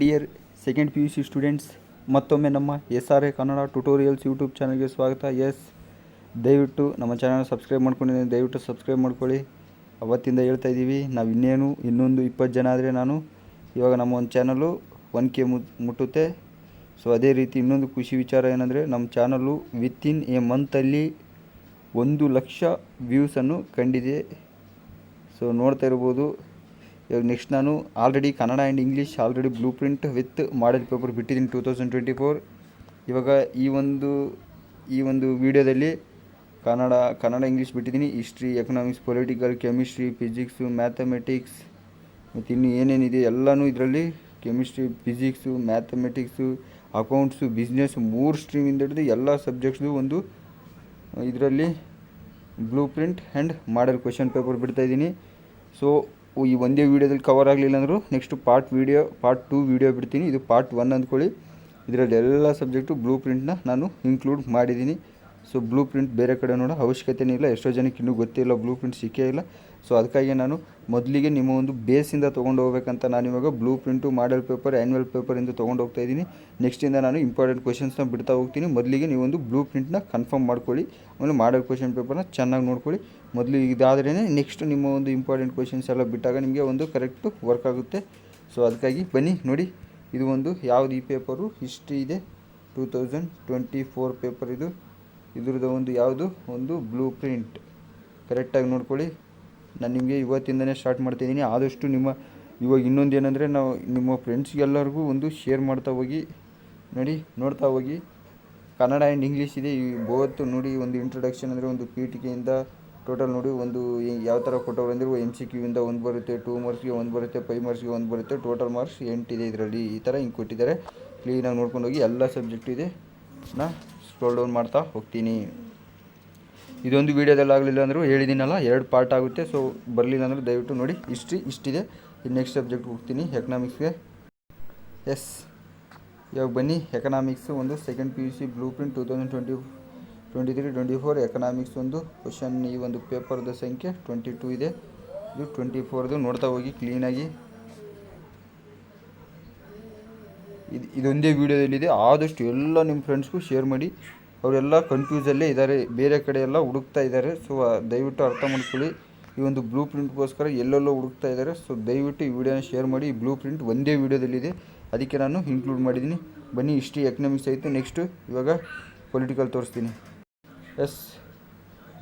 Dear second P U C students, ಮತ್ತೊಮ್ಮೆ ನಮ್ಮ SRA Kannada tutorials YouTube ಚಾನಲ್ಗೆ ಸ್ವಾಗತ. ದಯವಿಟ್ಟು ನಮ್ಮ ಚಾನಲ್ ಸಬ್ಸ್ಕ್ರೈಬ್ ಮಾಡ್ಕೊಂಡಿದ್ದೀನಿ, ದಯವಿಟ್ಟು ಸಬ್ಸ್ಕ್ರೈಬ್ ಮಾಡ್ಕೊಳ್ಳಿ. ಅವತ್ತಿಂದ ಹೇಳ್ತಾ ಇದ್ದೀವಿ, ನಾವು ಇನ್ನೊಂದು 20 ಜನ ಆದರೆ ಇವಾಗ ನಮ್ಮ ಒಂದು ಚಾನಲ್ಲು 1K ಮುಟ್ಟುತ್ತೆ. ಸೊ ಅದೇ ರೀತಿ ಇನ್ನೊಂದು ಖುಷಿ ವಿಚಾರ ಏನಂದರೆ, ನಮ್ಮ ಚಾನಲ್ಲು ವಿತಿನ್ ಎ ಮಂತಲ್ಲಿ 1 ಲಕ್ಷ ವ್ಯೂಸನ್ನು ಕಂಡಿದೆ. ಸೊ ನೋಡ್ತಾ ಇರ್ಬೋದು. ಇವಾಗ ನೆಕ್ಸ್ಟ್ ನಾನು already Kannada and English already blue print with model paper ಬಿಟ್ಟಿದ್ದೀನಿ 2024. ಇವಾಗ ಈ ಒಂದು ವಿಡಿಯೋದಲ್ಲಿ ಕನ್ನಡ ಇಂಗ್ಲೀಷ್ ಬಿಟ್ಟಿದ್ದೀನಿ. History, economics, political, chemistry, physics, mathematics ಮತ್ತು ಇನ್ನು ಏನೇನಿದೆ ಎಲ್ಲನೂ ಇದರಲ್ಲಿ chemistry, physics, mathematics, accounts, business 3 ಸ್ಟ್ರೀಮಿಂದ ಹಿಡಿದು ಎಲ್ಲ ಸಬ್ಜೆಕ್ಟ್ಸು ಒಂದು ಇದರಲ್ಲಿ blue print and model question paper ಬಿಡ್ತಾಯಿದ್ದೀನಿ. ಸೊ ಈ ಒಂದೇ ವೀಡಿಯೋದಲ್ಲಿ ಕವರ್ ಆಗಲಿಲ್ಲ ಅಂದರೂ ನೆಕ್ಸ್ಟ್ ಪಾರ್ಟ್ 2 ವೀಡಿಯೋ ಬಿಡ್ತೀನಿ. ಇದು ಪಾರ್ಟ್ 1 ಅಂದ್ಕೊಳ್ಳಿ. ಇದರಲ್ಲಿ ಎಲ್ಲ ಸಬ್ಜೆಕ್ಟು ಬ್ಲೂ ಪ್ರಿಂಟ್ನ ನಾನು ಇನ್ಕ್ಲೂಡ್ ಮಾಡಿದ್ದೀನಿ. ಸೊ ಬ್ಲೂ ಪ್ರಿಂಟ್ ಬೇರೆ ಕಡೆ ನೋಡೋ ಅವಶ್ಯಕತೆಯೇ ಇಲ್ಲ. ಎಷ್ಟೋ ಜನಕ್ಕೆ ಇನ್ನೂ ಗೊತ್ತಿಲ್ಲ, ಬ್ಲೂ ಪ್ರಿಂಟ್ ಸಿಕ್ಕೇ ಇಲ್ಲ. ಸೊ ಅದಕ್ಕಾಗಿ ನಾನು ಮೊದಲಿಗೆ ನಿಮ್ಮ ಒಂದು ಬೇಸಿಂದ ತೊಗೊಂಡು ಹೋಗ್ಬೇಕಂತ ನಾನಿವಾಗ blue print, model paper, annual ಪೇಪರಿಂದ ತೊಗೊಂಡು ಹೋಗ್ತಾ ಇದ್ದೀನಿ. ನೆಕ್ಸ್ಟಿಂದ ನಾನು ಇಂಪಾರ್ಟೆಂಟ್ ಕ್ವೆಶನ್ಸ್ನ ಬಿಡ್ತಾ ಹೋಗ್ತೀನಿ. ಮೊದಲಿಗೆ ನೀವೊಂದು ಬ್ಲೂ ಪ್ರಿಂಟ್ನ ಕನ್ಫರ್ಮ್ ಮಾಡ್ಕೊಳ್ಳಿ, ಆಮೇಲೆ ಮಾಡೆಲ್ ಕ್ವೆಶನ್ ಪೇಪರ್ನ ಚೆನ್ನಾಗಿ ನೋಡ್ಕೊಳ್ಳಿ. ಮೊದಲು ಇದಾದ್ರೇ ನೆಕ್ಸ್ಟ್ ನಿಮ್ಮ ಒಂದು ಇಂಪಾರ್ಟೆಂಟ್ ಕ್ವೆಶನ್ಸ್ ಎಲ್ಲ ಬಿಟ್ಟಾಗ ನಿಮಗೆ ಒಂದು ಕರೆಕ್ಟು ವರ್ಕ್ ಆಗುತ್ತೆ. ಸೊ ಅದಕ್ಕಾಗಿ ಬನ್ನಿ ನೋಡಿ. ಇದು ಒಂದು ಯಾವುದು ಈ ಪೇಪರು ಹಿಸ್ಟ್ರಿ ಇದೆ, 2024 ಪೇಪರ್ ಇದು. ಇದ್ರದ್ದು ಒಂದು ಬ್ಲೂ ಪ್ರಿಂಟ್ ಕರೆಕ್ಟಾಗಿ ನೋಡ್ಕೊಳ್ಳಿ. ನಾನು ನಿಮಗೆ ಇವತ್ತಿಂದನೇ ಸ್ಟಾರ್ಟ್ ಮಾಡ್ತಾಯಿದ್ದೀನಿ. ಆದಷ್ಟು ಇವಾಗ ಇನ್ನೊಂದು ಏನಂದರೆ, ನಾವು ನಿಮ್ಮ ಫ್ರೆಂಡ್ಸ್ಗೆಲ್ಲರಿಗೂ ಒಂದು ಶೇರ್ ಮಾಡ್ತಾ ಹೋಗಿ, ನೋಡ್ತಾ ಹೋಗಿ. ಕನ್ನಡ ಆ್ಯಂಡ್ ಇಂಗ್ಲೀಷ್ ಇದೆ ಈ ಬೋತ್ ನೋಡಿ. ಒಂದು ಇಂಟ್ರೊಡಕ್ಷನ್ ಅಂದರೆ ಒಂದು ಪೀಠಿಕೆಯಿಂದ ಟೋಟಲ್ ನೋಡಿ, ಒಂದು ಯಾವ ಥರ ಕೊಟ್ಟವ್ರು ಅಂದರೆ MCQ ಇಂದ 1 ಬರುತ್ತೆ, 2 ಮಾರ್ಕ್ಸ್ಗೆ 1 ಬರುತ್ತೆ, 5 ಮಾರ್ಕ್ಸ್ಗೆ 1 ಬರುತ್ತೆ, ಟೋಟಲ್ ಮಾರ್ಕ್ಸ್ 8 ಇದೆ ಇದರಲ್ಲಿ. ಈ ಥರ ಹಿಂಗೆ ಕೊಟ್ಟಿದ್ದಾರೆ. ಕ್ಲೀನಾಗಿ ನೋಡ್ಕೊಂಡು ಹೋಗಿ. ಎಲ್ಲ ಸಬ್ಜೆಕ್ಟ್ ಇದೆ. ನಾನು ಸ್ಕ್ರೋಲ್ ಡೌನ್ ಮಾಡ್ತಾ ಹೋಗ್ತೀನಿ. ಇದೊಂದು ವೀಡಿಯೋದಲ್ಲಿ ಆಗಲಿಲ್ಲ ಅಂದರೂ ಹೇಳಿದ್ದೀನಲ್ಲ, 2 ಪಾರ್ಟ್ ಆಗುತ್ತೆ. ಸೊ ಬರಲಿಲ್ಲ ಅಂದರೆ ದಯವಿಟ್ಟು ನೋಡಿ. ಇಷ್ಟಿದೆ. ನೆಕ್ಸ್ಟ್ ಸಬ್ಜೆಕ್ಟ್ ಹೋಗ್ತೀನಿ, ಎಕನಾಮಿಕ್ಸ್ಗೆ. ಇವಾಗ ಬನ್ನಿ. ಎಕನಾಮಿಕ್ಸು ಒಂದು second PUC blue print 2023-24 economics ಒಂದು ಕ್ವಶನ್. ಈ ಒಂದು ಪೇಪರ್ದ ಸಂಖ್ಯೆ 22 ಇದೆ. ಇದು 24ದು ನೋಡ್ತಾ ಹೋಗಿ ಕ್ಲೀನಾಗಿ. ಇದೊಂದೇ ವೀಡಿಯೋದಲ್ಲಿದೆ. ಆದಷ್ಟು ಎಲ್ಲ ನಿಮ್ಮ ಫ್ರೆಂಡ್ಸ್ಗೂ ಶೇರ್ ಮಾಡಿ. ಅವರೆಲ್ಲ ಕನ್ಫ್ಯೂಸಲ್ಲೇ ಇದ್ದಾರೆ, ಬೇರೆ ಕಡೆ ಎಲ್ಲ ಹುಡುಕ್ತಾ ಇದ್ದಾರೆ. ಸೊ ದಯವಿಟ್ಟು ಅರ್ಥ ಮಾಡ್ಕೊಳ್ಳಿ. ಈ ಒಂದು ಬ್ಲೂ ಪ್ರಿಂಟ್ಗೋಸ್ಕರ ಎಲ್ಲೆಲ್ಲೋ ಹುಡುಕ್ತಾ ಇದ್ದಾರೆ. ಸೊ ದಯವಿಟ್ಟು ಈ ವಿಡಿಯೋನ ಶೇರ್ ಮಾಡಿ. ಈ ಬ್ಲೂ ಪ್ರಿಂಟ್ ಒಂದೇ ವೀಡಿಯೋದಲ್ಲಿದೆ, ಅದಕ್ಕೆ ನಾನು ಇನ್ಕ್ಲೂಡ್ ಮಾಡಿದ್ದೀನಿ. ಬನ್ನಿ. ಹಿಸ್ಟ್ರಿ, ಎಕನಾಮಿಕ್ಸ್ ಆಯಿತು. ನೆಕ್ಸ್ಟು ಇವಾಗ ಪೊಲಿಟಿಕಲ್ ತೋರಿಸ್ತೀನಿ.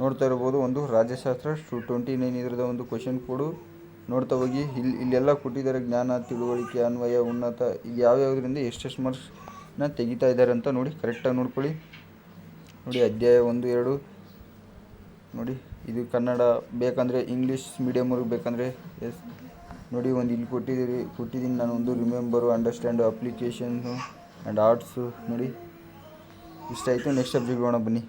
ನೋಡ್ತಾ ಇರ್ಬೋದು. ಒಂದು ರಾಜ್ಯಶಾಸ್ತ್ರ 29 ಇದರದ ಒಂದು ಕ್ವಶನ್ ಕೋಡು ನೋಡ್ತಾ ಹೋಗಿ. ಇಲ್ಲೆಲ್ಲ ಕೊಟ್ಟಿದ್ದಾರೆ, ಜ್ಞಾನ, ತಿಳುವಳಿಕೆ, ಅನ್ವಯ, ಉನ್ನತ, ಈಗ ಯಾವ್ಯಾವುದರಿಂದ ಎಷ್ಟೆಷ್ಟು ಮಾರ್ಕ್ಸ್ನ ತೆಗಿತಾ ಇದ್ದಾರೆ ಅಂತ ನೋಡಿ. ಕರೆಕ್ಟಾಗಿ ನೋಡ್ಕೊಳ್ಳಿ. ನೋಡಿ ಅಧ್ಯಾಯ 1, 2 ನೋಡಿ. ಇದು ಕನ್ನಡ ಬೇಕಂದರೆ, ಇಂಗ್ಲೀಷ್ ಮೀಡಿಯಮ್ವ್ರಿಗೆ ಬೇಕಂದರೆ ನೋಡಿ. ಒಂದು ಇಲ್ಲಿ ಕೊಟ್ಟಿದ್ದೀನಿ ನಾನು ಒಂದು ರಿಮೆಂಬರು, ಅಂಡರ್ಸ್ಟ್ಯಾಂಡು, ಅಪ್ಲಿಕೇಶನ್ನು ಆ್ಯಂಡ್ ಆರ್ಟ್ಸು ನೋಡಿ. ಇಷ್ಟಾಯಿತು. ನೆಕ್ಸ್ಟ್ ಸಬ್ಜೆಕ್ಟ್ ಹೋಗೋಣ ಬನ್ನಿ.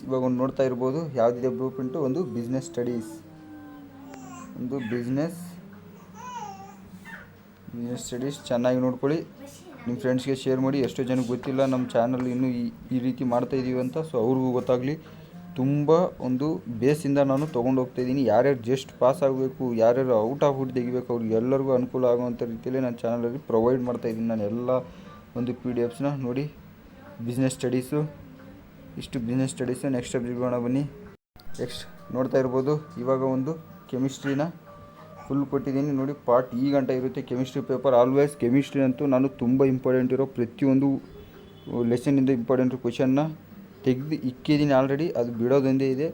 ಇವಾಗ ಒಂದು ನೋಡ್ತಾ ಇರ್ಬೋದು. ಯಾವುದಿದೆ ಬ್ಲೂ ಪ್ರಿಂಟು? ಒಂದು ಬಿಸ್ನೆಸ್ ಸ್ಟಡೀಸ್. ಬಿಸ್ನೆಸ್ ಸ್ಟಡೀಸ್ ಚೆನ್ನಾಗಿ ನೋಡ್ಕೊಳ್ಳಿ. ನಿಮ್ಮ ಫ್ರೆಂಡ್ಸ್ಗೆ ಶೇರ್ ಮಾಡಿ. ಎಷ್ಟೋ ಜನಕ್ಕೆ ಗೊತ್ತಿಲ್ಲ ನಮ್ಮ ಚಾನಲ್ ಇನ್ನೂ ಈ ರೀತಿ ಮಾಡ್ತಾಯಿದ್ದೀವಿ ಅಂತ. ಸೊ ಅವ್ರಿಗೂ ಗೊತ್ತಾಗಲಿ. ತುಂಬ ಒಂದು ಬೇಸಿಂದ ನಾನು ತೊಗೊಂಡು ಹೋಗ್ತಾಯಿದ್ದೀನಿ. ಯಾರ್ಯಾರು ಜಸ್ಟ್ ಪಾಸ್ ಆಗಬೇಕು, ಯಾರ್ಯಾರು ಔಟ್ ಆಫ್ ತೆಗಿಬೇಕು, ಅವ್ರಿಗೆ ಎಲ್ಲರಿಗೂ ಅನುಕೂಲ ಆಗುವಂಥ ರೀತಿಯಲ್ಲಿ ನನ್ನ ಚಾನಲಲ್ಲಿ ಪ್ರೊವೈಡ್ ಮಾಡ್ತಾಯಿದ್ದೀನಿ. ನಾನು ಎಲ್ಲ ಒಂದು PDFsನ ನೋಡಿ. ಬಿಸ್ನೆಸ್ ಸ್ಟಡೀಸು ಇಷ್ಟು ಬಿಸ್ನೆಸ್ ಸ್ಟಡೀಸು. ನೆಕ್ಸ್ಟ್ ಸಬ್ಜೆಕ್ಟ್ ಹೋಗೋಣ ಬನ್ನಿ. ನೆಕ್ಸ್ಟ್ ನೋಡ್ತಾ ಇರ್ಬೋದು. ಇವಾಗ ಒಂದು ಕೆಮಿಸ್ಟ್ರಿನ ಫುಲ್ ಕೊಟ್ಟಿದ್ದೀನಿ ನೋಡಿ. ಪಾರ್ಟ್ ಈ ಗಂಟೆ ಇರುತ್ತೆ ಕೆಮಿಸ್ಟ್ರಿ ಪೇಪರ್. ಆಲ್ವೇಸ್ ಕೆಮಿಸ್ಟ್ರಿ ಅಂತೂ ನಾನು ತುಂಬ ಇಂಪಾರ್ಟೆಂಟ್ ಇರೋ ಪ್ರತಿಯೊಂದು ಲೆಸನ್ನಿಂದ ಇಂಪಾರ್ಟೆಂಟ್ ಕ್ವಶನ್ನ ತೆಗೆದು ಇಕ್ಕಿದ್ದೀನಿ ಆಲ್ರೆಡಿ. ಅದು ಬಿಡೋದೊಂದೇ ಇದೆ.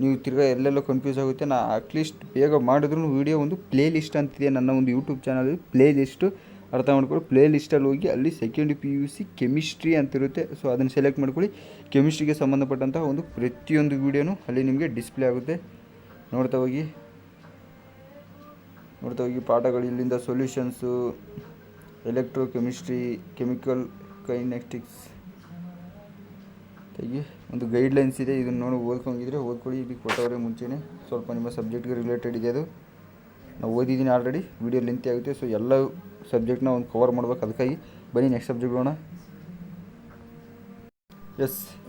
ನೀವು ತಿರ್ಗಾ ಎಲ್ಲೆಲ್ಲೋ ಕನ್ಫ್ಯೂಸ್ ಆಗುತ್ತೆ. ನಾನು ಅಟ್ಲೀಸ್ಟ್ ಬೇಗ ಮಾಡಿದ್ರು ವೀಡಿಯೋ ಒಂದು ಪ್ಲೇ ಲಿಸ್ಟ್ ಅಂತಿದೆ ನನ್ನ ಒಂದು ಯೂಟ್ಯೂಬ್ ಚಾನಲಲ್ಲಿ. ಪ್ಲೇ ಲಿಸ್ಟು ಅರ್ಥ ಮಾಡ್ಕೊಳ್ಳಿ. ಪ್ಲೇ ಲಿಸ್ಟಲ್ಲಿ ಹೋಗಿ ಅಲ್ಲಿ ಸೆಕೆಂಡ್ PUC ಕೆಮಿಸ್ಟ್ರಿ ಅಂತಿರುತ್ತೆ. ಸೊ ಅದನ್ನು ಸೆಲೆಕ್ಟ್ ಮಾಡ್ಕೊಳ್ಳಿ. ಕೆಮಿಸ್ಟ್ರಿಗೆ ಸಂಬಂಧಪಟ್ಟಂತಹ ಒಂದು ಪ್ರತಿಯೊಂದು ವೀಡಿಯೋನು ಅಲ್ಲಿ ನಿಮಗೆ ಡಿಸ್ಪ್ಲೇ ಆಗುತ್ತೆ. ನೋಡ್ತಾ ಹೋಗಿ. ಪಾಠಗಳು ಇಲ್ಲಿಂದ solutions, electro chemistry, chemical kinetics ತೆಗಿ. ಒಂದು ಗೈಡ್ಲೈನ್ಸ್ ಇದೆ, ಇದನ್ನು ನೋಡಿ ಓದ್ಕೊಳ್ಳಿ. ಇಲ್ಲಿ ಕೊಟ್ಟವರೇ ಮುಂಚೆನೇ ಸ್ವಲ್ಪ ನಿಮ್ಮ ಸಬ್ಜೆಕ್ಟ್ಗೆ ರಿಲೇಟೆಡ್ ಇದೆ. ಅದು ನಾವು ಓದಿದ್ದೀನಿ ಆಲ್ರೆಡಿ. ವೀಡಿಯೋ ಲೆಂತಿ ಆಗುತ್ತೆ. ಸೊ ಎಲ್ಲ ಸಬ್ಜೆಕ್ಟ್ನ ಒಂದು ಕವರ್ ಮಾಡ್ಬೇಕು. ಅದಕ್ಕಾಗಿ ಬನ್ನಿ ನೆಕ್ಸ್ಟ್ ಸಬ್ಜೆಕ್ಟ್ ಹೋಗೋಣ.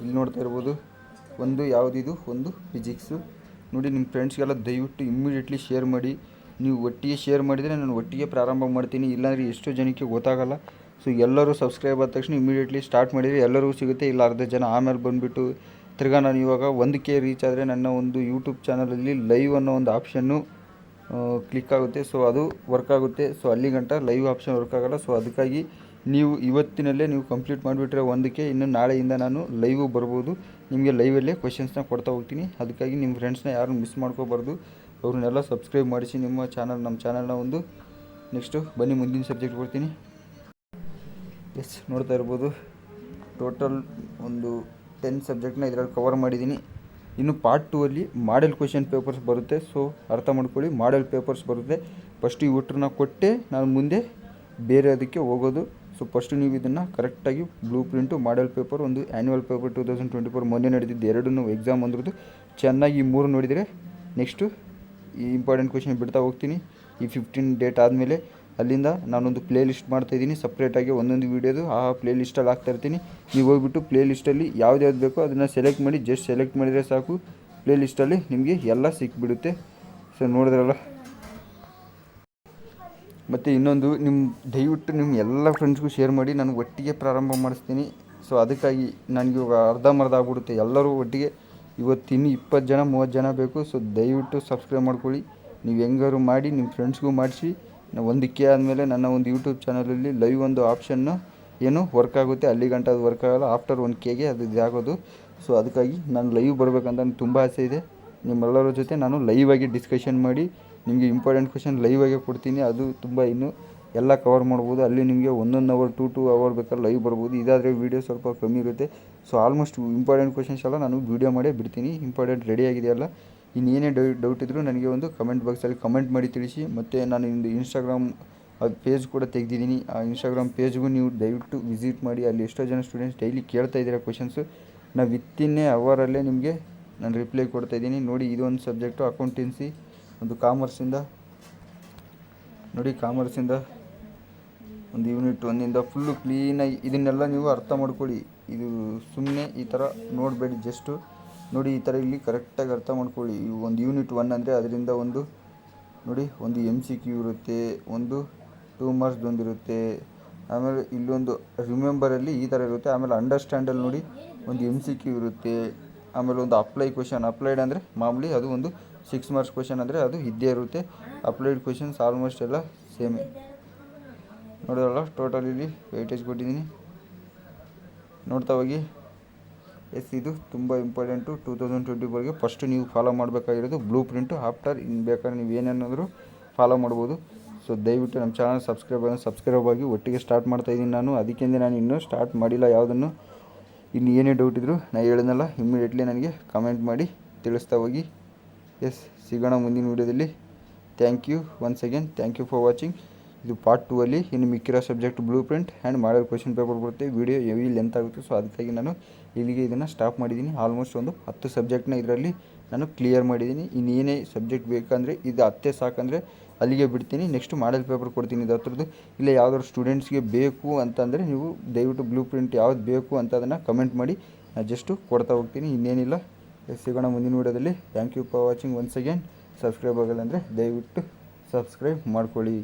ಇಲ್ಲಿ ನೋಡ್ತಾ ಇರ್ಬೋದು. ಒಂದು ಯಾವುದಿದು? ಒಂದು ಫಿಸಿಕ್ಸು ನೋಡಿ. ನಿಮ್ಮ ಫ್ರೆಂಡ್ಸ್ಗೆಲ್ಲ ದಯವಿಟ್ಟು ಇಮ್ಮಿಡಿಯೇಟ್ಲಿ ಶೇರ್ ಮಾಡಿ. ನೀವು ಒಟ್ಟಿಗೆ ಶೇರ್ ಮಾಡಿದರೆ ನಾನು ಒಟ್ಟಿಗೆ ಪ್ರಾರಂಭ ಮಾಡ್ತೀನಿ, ಇಲ್ಲಾಂದರೆ ಎಷ್ಟು ಜನಕ್ಕೆ ಗೊತ್ತಾಗಲ್ಲ. ಸೊ ಎಲ್ಲರೂ ಸಬ್ಸ್ಕ್ರೈಬ್ ಆದ ತಕ್ಷಣ ಇಮಿಡಿಯೇಟ್ಲಿ ಸ್ಟಾರ್ಟ್ ಮಾಡಿದರೆ ಎಲ್ಲರಿಗೂ ಸಿಗುತ್ತೆ. ಇಲ್ಲ ಅರ್ಧ ಜನ ಆಮೇಲೆ ಬಂದುಬಿಟ್ಟು ತಿರ್ಗಾ ನಾನು ಇವಾಗ 1K ರೀಚ್ ಆದರೆ ನನ್ನ ಒಂದು ಯೂಟ್ಯೂಬ್ ಚಾನಲಲ್ಲಿ ಲೈವ್ ಅನ್ನೋ ಒಂದು ಆಪ್ಷನ್ನು ಕ್ಲಿಕ್ ಆಗುತ್ತೆ. ಸೊ ಅದು ವರ್ಕ್ ಆಗುತ್ತೆ. ಸೊ ಅಲ್ಲಿ ಗಂಟ ಲೈವ್ ಆಪ್ಷನ್ ವರ್ಕ್ ಆಗೋಲ್ಲ. ಸೊ ಅದಕ್ಕಾಗಿ ನೀವು ಇವತ್ತಿನಲ್ಲೇ ನೀವು ಕಂಪ್ಲೀಟ್ ಮಾಡಿಬಿಟ್ರೆ 1K, ಇನ್ನು ನಾಳೆಯಿಂದ ನಾನು ಲೈವು ಬರ್ಬೋದು. ನಿಮಗೆ ಲೈವಲ್ಲೇ ಕ್ವೆಶನ್ಸ್ನ ಕೊಡ್ತಾ ಹೋಗ್ತೀನಿ. ಅದಕ್ಕಾಗಿ ನಿಮ್ಮ ಫ್ರೆಂಡ್ಸ್ನ ಯಾರು ಮಿಸ್ ಮಾಡ್ಕೋಬಾರ್ದು, ಅವ್ರನ್ನೆಲ್ಲ ಸಬ್ಸ್ಕ್ರೈಬ್ ಮಾಡಿಸಿ ನಮ್ಮ ಚಾನಲ್ನ ಒಂದು. ನೆಕ್ಸ್ಟು ಬನ್ನಿ ಮುಂದಿನ ಸಬ್ಜೆಕ್ಟ್ ಕೊಡ್ತೀನಿ. ಎಸ್, ನೋಡ್ತಾ ಇರ್ಬೋದು ಟೋಟಲ್ ಒಂದು 10 ಸಬ್ಜೆಕ್ಟ್ನ ಇದರಲ್ಲಿ ಕವರ್ ಮಾಡಿದ್ದೀನಿ. ಇನ್ನು ಪಾರ್ಟ್ 2 ಅಲ್ಲಿ ಮಾಡೆಲ್ ಕ್ವೆಶನ್ ಪೇಪರ್ಸ್ ಬರುತ್ತೆ. ಸೊ ಅರ್ಥ ಮಾಡ್ಕೊಳ್ಳಿ, ಮಾಡೆಲ್ ಪೇಪರ್ಸ್ ಬರುತ್ತೆ. ಫಸ್ಟು ಇವಟ್ಟನ್ನ ಕೊಟ್ಟೆ ನಾನು ಮುಂದೆ ಬೇರೆ ಅದಕ್ಕೆ ಹೋಗೋದು. ಸೊ ಫಸ್ಟು ನೀವು ಇದನ್ನು ಕರೆಕ್ಟಾಗಿ ಬ್ಲೂ ಪ್ರಿಂಟು, ಮಾಡೆಲ್ ಪೇಪರ್, ಒಂದು ಆ್ಯನ್ಯುವಲ್ ಪೇಪರ್ 2024 ಮೊನ್ನೆ ನಡೆದಿದ್ದು ಎರಡನ್ನೂ ಎಕ್ಸಾಮ್ ಅಂದ್ರದ್ದು ಚೆನ್ನಾಗಿ 3 ನೋಡಿದರೆ ನೆಕ್ಸ್ಟು ಈ ಇಂಪಾರ್ಟೆಂಟ್ ಕ್ವೆಶನ್ ಬಿಡ್ತಾ ಹೋಗ್ತೀನಿ. ಈ 15 ಡೇಟ್ ಆದಮೇಲೆ ಅಲ್ಲಿಂದ ನಾನೊಂದು ಪ್ಲೇ ಲಿಸ್ಟ್ ಮಾಡ್ತಾಯಿದ್ದೀನಿ ಸಪ್ರೇಟಾಗಿ ಒಂದೊಂದು ವೀಡಿಯೋದು. ಆ ಪ್ಲೇ ಲಿಸ್ಟಲ್ಲಿ ಹಾಕ್ತಾಯಿರ್ತೀನಿ. ನೀವು ಹೋಗ್ಬಿಟ್ಟು ಪ್ಲೇ ಲಿಸ್ಟಲ್ಲಿ ಯಾವ್ದು ಬೇಕೋ ಅದನ್ನು ಸೆಲೆಕ್ಟ್ ಮಾಡಿ, ಜಸ್ಟ್ ಸೆಲೆಕ್ಟ್ ಮಾಡಿದರೆ ಸಾಕು, ಪ್ಲೇ ಲಿಸ್ಟಲ್ಲಿ ನಿಮಗೆ ಎಲ್ಲ ಸಿಕ್ಬಿಡುತ್ತೆ. ಸೊ ನೋಡಿದ್ರಲ್ಲ. ಮತ್ತು ಇನ್ನೊಂದು, ದಯವಿಟ್ಟು ನಿಮ್ಮ ಎಲ್ಲ ಫ್ರೆಂಡ್ಸ್ಗೂ ಶೇರ್ ಮಾಡಿ, ನಾನು ಒಟ್ಟಿಗೆ ಪ್ರಾರಂಭ ಮಾಡಿಸ್ತೀನಿ. ಸೊ ಅದಕ್ಕಾಗಿ ನನಗೆ ಇವಾಗ ಅರ್ಧಂಬರ್ಧ ಆಗ್ಬಿಡುತ್ತೆ. ಎಲ್ಲರೂ ಒಟ್ಟಿಗೆ ಇವತ್ತು ಇನ್ನೂ 20 ಜನ 30 ಜನ ಬೇಕು. ಸೊ ದಯವಿಟ್ಟು ಸಬ್ಸ್ಕ್ರೈಬ್ ಮಾಡ್ಕೊಳ್ಳಿ. ನೀವು ಹೆಂಗಾರು ಮಾಡಿ ನಿಮ್ಮ ಫ್ರೆಂಡ್ಸ್ಗೂ ಮಾಡಿಸಿ. 1K ಆದಮೇಲೆ ನನ್ನ ಒಂದು ಯೂಟ್ಯೂಬ್ ಚಾನಲಲ್ಲಿ ಲೈವ್ ಒಂದು ಆಪ್ಷನ್ನು ಏನು ವರ್ಕ್ ಆಗುತ್ತೆ. ಅಲ್ಲಿ ಗಂಟ ಅದು ವರ್ಕ್ ಆಗೋಲ್ಲ, ಆಫ್ಟರ್ 1Kಗೆ ಅದು ಇದಾಗೋದು. ಸೊ ಅದಕ್ಕಾಗಿ ನಾನು ಲೈವ್ ಬರಬೇಕಂತ ನನಗೆ ತುಂಬ ಆಸೆ ಇದೆ. ನಿಮ್ಮೆಲ್ಲರ ಜೊತೆ ನಾನು ಲೈವಾಗಿ ಡಿಸ್ಕಷನ್ ಮಾಡಿ ನಿಮಗೆ ಇಂಪಾರ್ಟೆಂಟ್ ಕ್ವೆಶನ್ ಲೈವಾಗೆ ಕೊಡ್ತೀನಿ. ಅದು ತುಂಬ ಇನ್ನೂ ಎಲ್ಲ ಕವರ್ ಮಾಡ್ಬೋದು. ಅಲ್ಲಿ ನಿಮಗೆ 1 ಅವರ್ 2 ಅವರ್ ಬೇಕಾದ್ರೆ ಲೈವ್ ಬರ್ಬೋದು. ಇದಾದರೆ ವೀಡಿಯೋ ಸ್ವಲ್ಪ ಕಮ್ಮಿ ಇರುತ್ತೆ. ಸೊ ಆಲ್ಮೋಸ್ಟ್ ಇಂಪಾರ್ಟೆಂಟ್ ಕ್ವೆಶನ್ಸ್ ಎಲ್ಲ ನಾನು ವೀಡಿಯೋ ಮಾಡೇ ಬಿಡ್ತೀನಿ. ಇಂಪಾರ್ಟೆಂಟ್ ರೆಡಿ ಆಗಿದೆಯಲ್ಲ. ಇನ್ನೇನೇ ಡೌಟ್ ಇದ್ದರೂ ನನಗೆ ಒಂದು ಕಮೆಂಟ್ ಬಾಕ್ಸಲ್ಲಿ ಕಮೆಂಟ್ ಮಾಡಿ ತಿಳಿಸಿ. ಮತ್ತು ನಾನು ಇಂದು ಇನ್ಸ್ಟಾಗ್ರಾಮ್ ಪೇಜ್ ಕೂಡ ತೆಗೆದಿದ್ದೀನಿ. ಆ ಇನ್ಸ್ಟಾಗ್ರಾಮ್ ಪೇಜ್ಗೂ ನೀವು ದಯವಿಟ್ಟು ವಿಸಿಟ್ ಮಾಡಿ. ಅಲ್ಲಿ ಎಷ್ಟೋ ಜನ ಸ್ಟೂಡೆಂಟ್ಸ್ ಡೈಲಿ ಕೇಳ್ತಾ ಇದ್ದೀರಾ ಕ್ವೆಶನ್ಸು. ನಾವು ವಿತ್ತಿನ್ನೇ ಅವರಲ್ಲೇ ನಿಮಗೆ ನಾನು ರಿಪ್ಲೈ ಕೊಡ್ತಾಯಿದ್ದೀನಿ. ನೋಡಿ, ಇದೊಂದು ಸಬ್ಜೆಕ್ಟು ಅಕೌಂಟೆನ್ಸಿ, ಒಂದು ಕಾಮರ್ಸಿಂದ ನೋಡಿ, ಕಾಮರ್ಸಿಂದ ಒಂದು ಯೂನಿಟ್ 1ಇಂದ ಫುಲ್ಲು ಕ್ಲೀನಾಗಿ ಇದನ್ನೆಲ್ಲ ನೀವು ಅರ್ಥ ಮಾಡ್ಕೊಳ್ಳಿ. ಇದು ಸುಮ್ಮನೆ ಈ ಥರ ನೋಡಬೇಡಿ, ಜಸ್ಟು ನೋಡಿ ಈ ಥರ ಇಲ್ಲಿ ಕರೆಕ್ಟಾಗಿ ಅರ್ಥ ಮಾಡ್ಕೊಳ್ಳಿ. ಒಂದು ಯೂನಿಟ್ 1 ಅಂದರೆ ಅದರಿಂದ ಒಂದು ನೋಡಿ, ಒಂದು MCQ ಇರುತ್ತೆ, ಒಂದು 2 ಮಾರ್ಕ್ಸ್ ಒಂದಿರುತ್ತೆ. ಆಮೇಲೆ ಇಲ್ಲೊಂದು ರಿಮೆಂಬರಲ್ಲಿ ಈ ಥರ ಇರುತ್ತೆ. ಆಮೇಲೆ ಅಂಡರ್ಸ್ಟ್ಯಾಂಡಲ್ಲಿ ನೋಡಿ ಒಂದು MCQ ಇರುತ್ತೆ. ಆಮೇಲೆ ಒಂದು ಅಪ್ಲೈಡ್ ಅಂದರೆ ಮಾಮೂಲಿ ಅದು ಒಂದು 6 ಮಾರ್ಕ್ಸ್ ಕ್ವೆಶನ್ ಅಂದರೆ ಅದು ಇದ್ದೇ ಇರುತ್ತೆ. ಅಪ್ಲೈಡ್ ಕ್ವೆಶನ್ಸ್ ಆಲ್ಮೋಸ್ಟ್ ಎಲ್ಲ ಸೇಮೇ. ನೋಡೋಲ್ಲ, ಟೋಟಲ್ ಇಲ್ಲಿ ವೆಯ್ಟೇಜ್ ಕೊಟ್ಟಿದ್ದೀನಿ, ನೋಡ್ತಾ ಹೋಗಿ. ಎಸ್, ಇದು ತುಂಬ ಇಂಪಾರ್ಟೆಂಟು 2024ಗೆ. ಫಸ್ಟು ನೀವು ಫಾಲೋ ಮಾಡಬೇಕಾಗಿರೋದು ಬ್ಲೂ ಪ್ರಿಂಟು. ಆಫ್ಟರ್ ಇನ್ನು ಬೇಕಾದ್ರೆ ನೀವು ಏನೇನಾದರೂ ಫಾಲೋ ಮಾಡ್ಬೋದು. ಸೊ ದಯವಿಟ್ಟು ನಮ್ಮ ಚಾನಲ್ ಸಬ್ಸ್ಕ್ರೈಬ್ ಆಗಿ ಒಟ್ಟಿಗೆ ಸ್ಟಾರ್ಟ್ ಮಾಡ್ತಾಯಿದ್ದೀನಿ ನಾನು. ಅದಕ್ಕೆಂದು ನಾನು ಇನ್ನೂ ಸ್ಟಾರ್ಟ್ ಮಾಡಿಲ್ಲ ಯಾವುದನ್ನು. ಇನ್ನು ಏನೇ ಡೌಟ್ ಇದ್ದರೂ ನಾನು ಹೇಳಿದ್ನಲ್ಲ, ಇಮ್ಮಿಡಿಯೇಟ್ಲಿ ನನಗೆ ಕಮೆಂಟ್ ಮಾಡಿ ತಿಳಿಸ್ತಾ ಹೋಗಿ. ಎಸ್, ಸಿಗೋಣ ಮುಂದಿನ ವೀಡಿಯೋದಲ್ಲಿ. Thank you once again. Thank you for watching. ಇದು ಪಾರ್ಟ್ 2 ಅಲ್ಲಿ ಇನ್ನು ಮಿಕ್ಕಿರೋ subject blue print and model question paper ಬರುತ್ತೆ. ವೀಡಿಯೋ ಹೆವಿ ಲೆಂತ್ ಆಗುತ್ತೆ. ಸೊ ಅದಕ್ಕಾಗಿ ನಾನು ಇಲ್ಲಿಗೆ ಇದನ್ನು ಸ್ಟಾಪ್ ಮಾಡಿದ್ದೀನಿ. ಆಲ್ಮೋಸ್ಟ್ ಒಂದು 10 ಸಬ್ಜೆಕ್ಟ್ನ ಇದರಲ್ಲಿ ನಾನು ಕ್ಲಿಯರ್ ಮಾಡಿದ್ದೀನಿ. ಇನ್ನೇನೇ ಸಬ್ಜೆಕ್ಟ್ ಬೇಕಂದರೆ ಇದು 10 ಸಾಕಂದರೆ ಅಲ್ಲಿಗೆ ಬಿಡ್ತೀನಿ. ನೆಕ್ಸ್ಟ್ ಮಾಡೆಲ್ ಪೇಪರ್ ಕೊಡ್ತೀನಿ ಇದು ಹತ್ರದ್ದು. ಇಲ್ಲ ಯಾವ್ದಾದ್ರು ಸ್ಟೂಡೆಂಟ್ಸ್ಗೆ ಬೇಕು ಅಂತಂದರೆ ನೀವು ದಯವಿಟ್ಟು ಬ್ಲೂ ಪ್ರಿಂಟ್ ಯಾವ್ದು ಬೇಕು ಅಂತ ಅದನ್ನು ಕಮೆಂಟ್ ಮಾಡಿ, ನಾನು ಜಸ್ಟು ಕೊಡ್ತಾ ಹೋಗ್ತೀನಿ. ಇನ್ನೇನಿಲ್ಲ. ಸಿಗೋಣ ಮುಂದಿನ ವೀಡಿಯೋದಲ್ಲಿ. Thank you for watching once again. Subscribe ಆಗಲ್ಲ ಅಂದರೆ ದಯವಿಟ್ಟು ಸಬ್ಸ್ಕ್ರೈಬ್ ಮಾಡ್ಕೊಳ್ಳಿ.